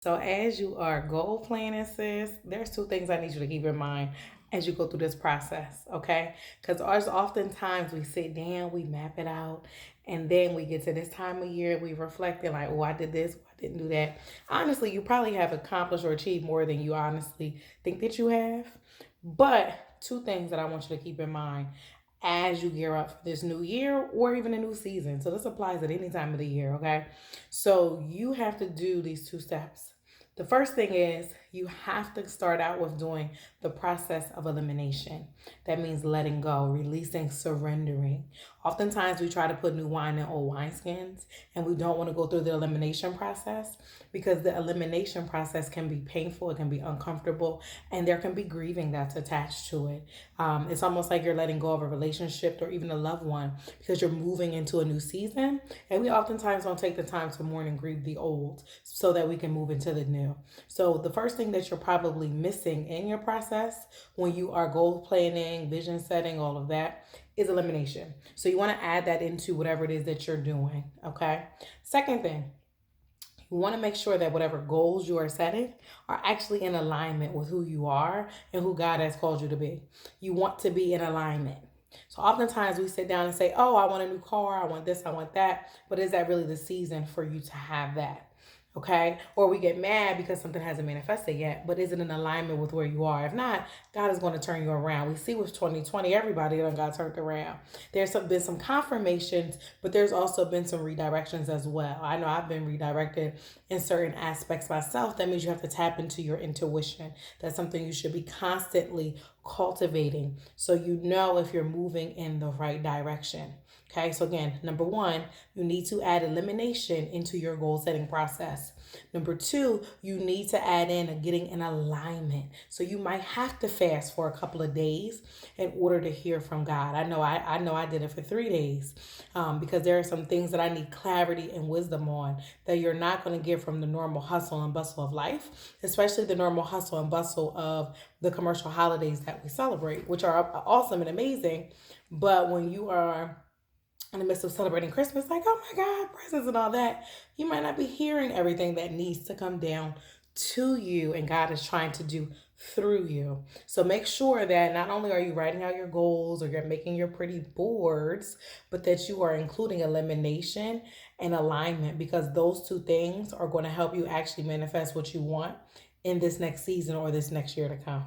So as you are goal planning, sis, there's two things I need you to keep in mind as you go through this process, okay? Because oftentimes we sit down, we map it out, and then we get to this time of year, we reflect and like, oh, I did this, oh, I didn't do that. Honestly, you probably have accomplished or achieved more than you honestly think that you have. But two things that I want you to keep in mind as you gear up for this new year or even a new season. So this applies at any time of the year, okay? So you have to do these two steps. The first thing is you have to start out with doing the process of elimination. That means letting go, releasing, surrendering. Oftentimes we try to put new wine in old wineskins and we don't want to go through the elimination process because the elimination process can be painful, it can be uncomfortable, and there can be grieving that's attached to it. It's almost like you're letting go of a relationship or even a loved one because you're moving into a new season. And we oftentimes don't take the time to mourn and grieve the old so that we can move into the new. So the first thing that you're probably missing in your process when you are goal planning, vision setting, all of that is elimination. So you want to add that into whatever it is that you're doing. Okay. Second thing, you want to make sure that whatever goals you are setting are actually in alignment with who you are and who God has called you to be. You want to be in alignment. So oftentimes we sit down and say, oh, I want a new car, I want this, I want that. But is that really the season for you to have that? Okay. Or we get mad because something hasn't manifested yet, but is it in alignment with where you are? If not, God is going to turn you around. We see with 2020, everybody done got turned around. Been some confirmations, but there's also been some redirections as well. I know I've been redirected in certain aspects myself. That means you have to tap into your intuition. That's something you should be constantly cultivating so you know if you're moving in the right direction. Okay, so again, number one, you need to add elimination into your goal setting process. Number two, you need to add in getting in alignment. So you might have to fast for a couple of days in order to hear from God. I know I did it for 3 days because there are some things that I need clarity and wisdom on that you're not going to get from the normal hustle and bustle of life, especially the normal hustle and bustle of the commercial holidays that we celebrate, which are awesome and amazing. But when you are in the midst of celebrating Christmas, like, oh my God, presents and all that, you might not be hearing everything that needs to come down to you and God is trying to do through you. So make sure that not only are you writing out your goals or you're making your pretty boards, but that you are including elimination and alignment because those two things are going to help you actually manifest what you want in this next season or this next year to come.